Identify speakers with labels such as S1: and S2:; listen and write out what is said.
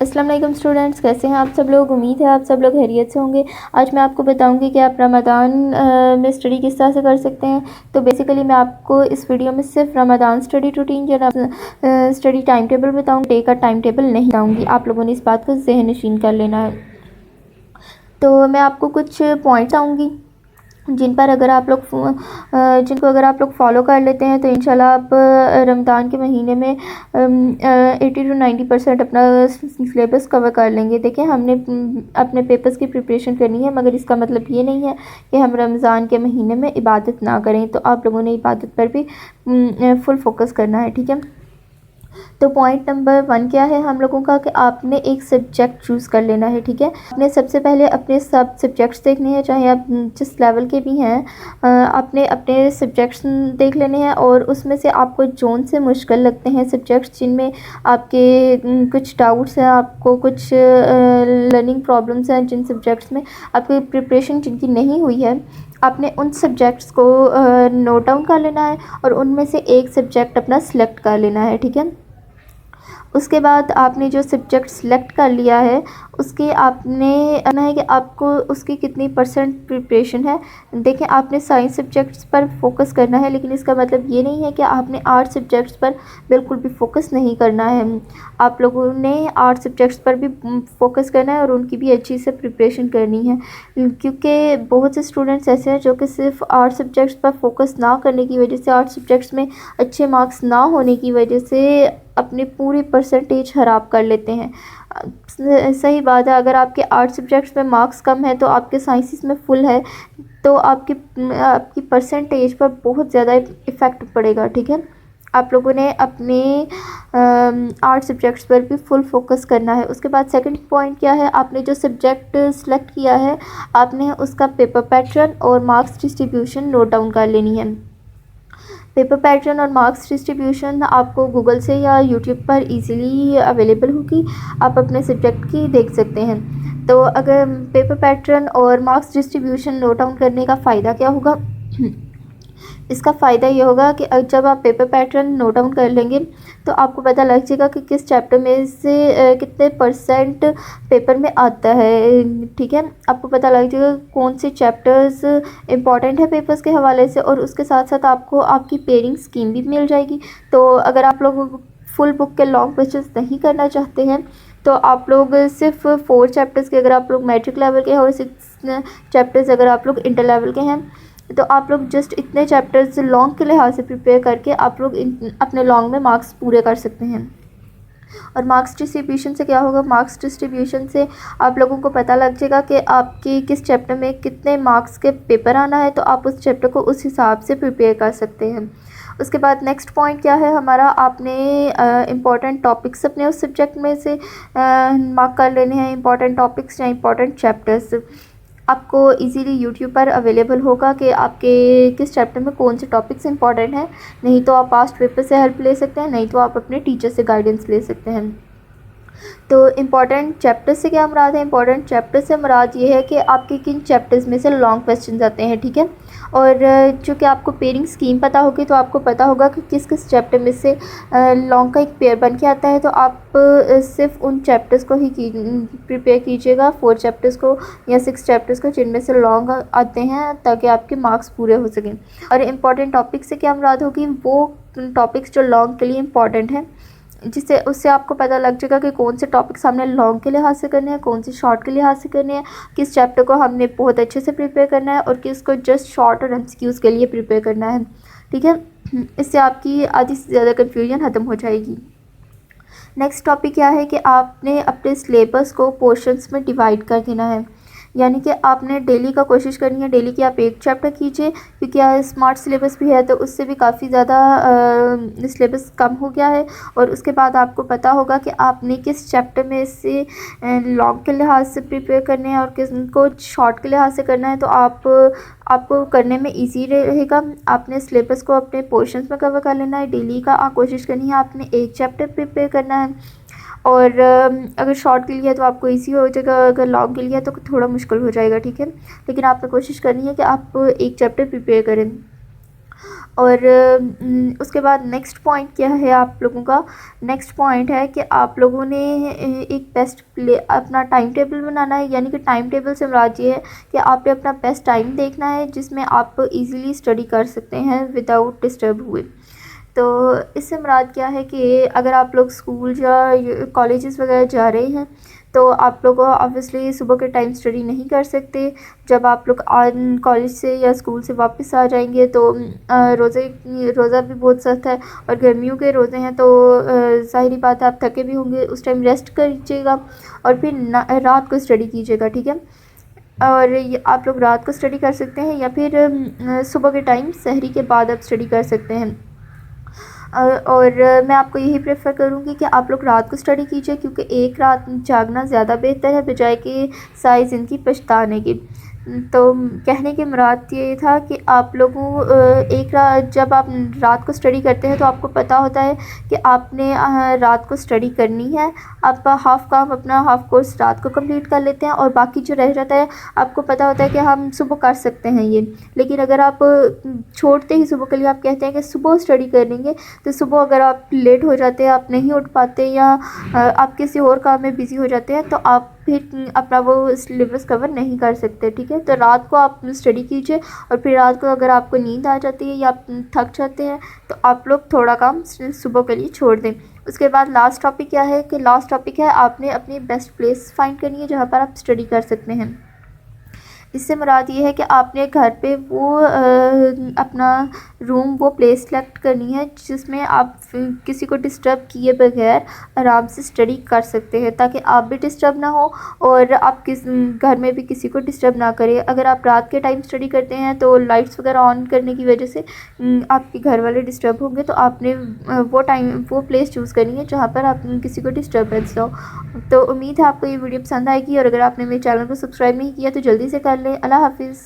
S1: अस्सलाम वालेकुम स्टूडेंट्स, कैसे हैं आप सब लोग। उम्मीद है आप सब लोग खैरियत से होंगे। आज मैं आपको बताऊंगी कि आप रमज़ान में स्टडी किस तरह से कर सकते हैं। तो बेसिकली मैं आपको इस वीडियो में सिर्फ रमज़ान स्टडी रूटीन या स्टडी टाइम टेबल बताऊँगी, डे का टाइम टेबल नहीं बताऊँगी। आप लोगों ने इस बात को ज़हन नशीन कर लेना है। तो मैं आपको कुछ पॉइंट्स आऊँगी जिनको अगर आप लोग फॉलो कर लेते हैं तो इंशाल्लाह आप रमज़ान के महीने में 80 to 90% अपना सिलेबस कवर कर लेंगे। देखिए, हमने अपने पेपर्स की प्रिपरेशन करनी है, मगर इसका मतलब ये नहीं है कि हम रमज़ान के महीने में इबादत ना करें। तो आप लोगों ने इबादत पर भी फुल फोकस करना है, ठीक है। तो पॉइंट नंबर 1 क्या है हम लोगों का, कि आपने एक सब्जेक्ट चूज़ कर लेना है, ठीक है। आपने सबसे पहले अपने सब सब्जेक्ट्स देखने हैं, चाहे आप जिस लेवल के भी हैं। आपने अपने सब्जेक्ट्स देख लेने हैं और उसमें से आपको जोन से मुश्किल लगते हैं सब्जेक्ट्स, जिनमें आपके कुछ डाउट्स हैं, आपको कुछ लर्निंग प्रॉब्लम्स हैं, जिन सब्जेक्ट्स में आपकी प्रिपरेशन जिनकी नहीं हुई है, आपने उन सब्जेक्ट्स को नोट डाउन कर लेना है और उनमें से एक सब्जेक्ट अपना सिलेक्ट कर लेना है, ठीक है। उसके बाद आपने जो सब्जेक्ट सेलेक्ट कर लिया है उसके आपने कहना है कि आपको उसकी कितनी परसेंट प्रिपरेशन है। देखें, आपने साइंस सब्जेक्ट्स पर फोकस करना है, लेकिन इसका मतलब ये नहीं है कि आपने आर्ट सब्जेक्ट्स पर बिल्कुल भी फोकस नहीं करना है। आप लोगों ने आर्ट सब्जेक्ट्स पर भी फोकस करना है और उनकी भी अच्छी से प्रिपरेशन करनी है, क्योंकि बहुत से स्टूडेंट्स ऐसे हैं जो कि सिर्फ आर्ट सब्जेक्ट्स पर फोकस ना करने की वजह से, आर्ट सब्जेक्ट्स में अच्छे मार्क्स ना होने की वजह से अपनी पूरी परसेंटेज ख़राब कर लेते हैं। सही बात है, अगर आपके आर्ट सब्जेक्ट्स में मार्क्स कम है तो आपके साइंसेस में फुल है, तो आपकी परसेंटेज पर बहुत ज़्यादा इफ़ेक्ट पड़ेगा, ठीक है। आप लोगों ने अपने आर्ट सब्जेक्ट्स पर भी फुल फोकस करना है। उसके बाद सेकंड पॉइंट क्या है, आपने जो सब्जेक्ट सेलेक्ट किया है आपने उसका पेपर पैटर्न और मार्क्स डिस्ट्रीब्यूशन नोट डाउन कर लेनी है। पेपर पैटर्न और मार्क्स डिस्ट्रीब्यूशन आपको गूगल से या यूट्यूब पर इजीली अवेलेबल होगी, आप अपने सब्जेक्ट की देख सकते हैं। तो अगर पेपर पैटर्न और मार्क्स डिस्ट्रीब्यूशन नोट डाउन करने का फ़ायदा क्या होगा, इसका फ़ायदा ये होगा कि जब आप पेपर पैटर्न नोट डाउन कर लेंगे तो आपको पता लग जाएगा कि किस चैप्टर में से कितने परसेंट पेपर में आता है, ठीक है। आपको पता लग जाएगा कौन से चैप्टर्स इंपॉर्टेंट है पेपर्स के हवाले से, और उसके साथ साथ आपको आपकी पेयरिंग स्कीम भी मिल जाएगी। तो अगर आप लोग फुल बुक के लॉन्ग क्वेश्चंस नहीं करना चाहते हैं तो आप लोग सिर्फ 4 चैप्टर्स के, अगर आप लोग मैट्रिक लेवल के हैं, और 6 चैप्टर्स अगर आप लोग इंटर लेवल के हैं, तो आप लोग जस्ट इतने चैप्टर्स लॉन्ग के लिहाज से प्रिपेयर करके आप लोग अपने लॉन्ग में मार्क्स पूरे कर सकते हैं। और मार्क्स डिस्ट्रीब्यूशन से क्या होगा, मार्क्स डिस्ट्रीब्यूशन से आप लोगों को पता लग जाएगा कि आपके किस चैप्टर में कितने मार्क्स के पेपर आना है, तो आप उस चैप्टर को उस हिसाब से प्रिपेयर कर सकते हैं। उसके बाद नेक्स्ट पॉइंट क्या है हमारा, आपने इम्पॉर्टेंट टॉपिक्स अपने उस सब्जेक्ट में से मार्क कर लेने हैं। इंपॉर्टेंट टॉपिक्स या इंपॉर्टेंट चैप्टर्स आपको इजीली यूट्यूब पर अवेलेबल होगा कि आपके किस चैप्टर में कौन से टॉपिक्स इंपॉर्टेंट हैं। नहीं तो आप पास्ट पेपर से हेल्प ले सकते हैं, नहीं तो आप अपने टीचर से गाइडेंस ले सकते हैं। तो इम्पॉर्टेंट चैप्टर से क्या मुराद है, इम्पॉर्टेंट चैप्टर से मुराद ये है कि आपके किन चैप्टर्स में से लॉन्ग क्वेश्चन आते हैं, ठीक है। और चूँकि आपको पेयरिंग स्कीम पता होगी तो आपको पता होगा कि किस किस चैप्टर में से लॉन्ग का एक पेयर बन के आता है। तो आप सिर्फ उन चैप्टर्स को ही प्रिपेयर कीजिएगा, 4 चैप्टर्स को या 6 चैप्टर्स को जिनमें से लॉन्ग आते हैं, ताकि आपके मार्क्स पूरे हो सकें। और इम्पॉर्टेंट टॉपिक से क्या मुराद होगी, वो टॉपिक्स जो लॉन्ग के लिए इम्पॉर्टेंट हैं, जिससे उससे आपको पता लग जाएगा कि कौन से टॉपिक्स हमने लॉन्ग के लिहाज से करने हैं, कौन से शॉर्ट के लिहाज से करने हैं, किस चैप्टर को हमने बहुत अच्छे से प्रिपेयर करना है और किसको जस्ट शॉर्ट और एमसीक्यूज़ के लिए प्रिपेयर करना है, ठीक है। इससे आपकी आधी से ज़्यादा कन्फ्यूजन ख़त्म हो जाएगी। नेक्स्ट टॉपिक क्या है कि आपने अपने सिलेबस को पोर्शंस में डिवाइड कर देना है, यानी कि आपने डेली का कोशिश करनी है, डेली की आप एक चैप्टर कीजिए, क्योंकि स्मार्ट सिलेबस भी है तो उससे भी काफ़ी ज़्यादा सिलेबस कम हो गया है। और उसके बाद आपको पता होगा कि आपने किस चैप्टर में से लॉन्ग के लिहाज से प्रिपेयर करने हैं और किसको शॉर्ट के लिहाज से करना है, तो आपको करने में इजी रहेगा। आपने सिलेबस को अपने पोर्शंस में कवर कर लेना है, डेली का कोशिश करनी है, आपने एक चैप्टर प्रिपेयर करना है। और अगर शॉर्ट के लिए है तो आपको इजी हो जाएगा, अगर लॉन्ग के लिए है तो थोड़ा मुश्किल हो जाएगा, ठीक है। लेकिन आपने कोशिश करनी है कि आप एक चैप्टर प्रिपेयर करें। और उसके बाद नेक्स्ट पॉइंट क्या है आप लोगों का, नेक्स्ट पॉइंट है कि आप लोगों ने एक बेस्ट प्ले अपना टाइम टेबल बनाना है। यानी कि टाइम टेबल से मुराद ये है कि आपने अपना बेस्ट टाइम देखना है जिसमें आप इजीली स्टडी कर सकते हैं विदाउट डिस्टर्ब हुए। तो इससे मुराद क्या है कि अगर आप लोग स्कूल या कॉलेजेस वगैरह जा रहे हैं तो आप लोग ऑब्वियसली सुबह के टाइम स्टडी नहीं कर सकते। जब आप लोग कॉलेज से या स्कूल से वापस आ जाएंगे तो रोज़ा भी बहुत सख्त है और गर्मियों के रोज़े हैं, तो ज़ाहिरी बात है आप थके भी होंगे। उस टाइम रेस्ट कीजिएगा और फिर रात को स्टडी कीजिएगा, ठीक है। और ये आप लोग रात को स्टडी कर सकते हैं या फिर सुबह के टाइम सहरी के बाद आप स्टडी कर सकते हैं। और मैं आपको यही प्रेफर करूँगी कि आप लोग रात को स्टडी कीजिए, क्योंकि एक रात जागना ज़्यादा बेहतर है बजाय कि सारी ज़िंदगी पछताने की। तो कहने की मुराद ये था कि आप लोगों एक रात जब आप रात को स्टडी करते हैं तो आपको पता होता है कि आपने रात को स्टडी करनी है। आप हाफ़ काम अपना हाफ़ कोर्स रात को कंप्लीट कर लेते हैं और बाकी जो रह जाता है आपको पता होता है कि हम सुबह कर सकते हैं ये। लेकिन अगर आप छोड़ते ही सुबह के लिए आप कहते हैं कि सुबह स्टडी कर लेंगे, तो सुबह अगर आप लेट हो जाते हैं, आप नहीं उठ पाते या आप किसी और काम में बिज़ी हो जाते हैं तो आप फिर अपना वो सिलेबस कवर नहीं कर सकते, ठीक है। तो रात को आप स्टडी कीजिए और फिर रात को अगर आपको नींद आ जाती है या आप थक जाते हैं तो आप लोग थोड़ा काम सुबह के लिए छोड़ दें। उसके बाद लास्ट टॉपिक क्या है कि लास्ट टॉपिक है आपने अपनी बेस्ट प्लेस फाइंड करनी है जहाँ पर आप स्टडी कर सकते हैं। इससे मुराद ये है कि आपने घर पे वो अपना रूम वो प्लेस सेलेक्ट करनी है जिसमें आप किसी को डिस्टर्ब किए बगैर आराम से स्टडी कर सकते हैं, ताकि आप भी डिस्टर्ब ना हो और आप घर में भी किसी को डिस्टर्ब ना करें। अगर आप रात के टाइम स्टडी करते हैं तो लाइट्स वगैरह ऑन करने की वजह से आपके घर वाले डिस्टर्ब होंगे, तो आपने वो प्लेस चूज़ करनी है जहाँ पर आप किसी को डिस्टर्बेंस हो। तो उम्मीद है आपको ये वीडियो पसंद आएगी और अगर आपने मेरे चैनल को सब्सक्राइब नहीं किया तो जल्दी से कर लें। अल्लाह हाफिज़।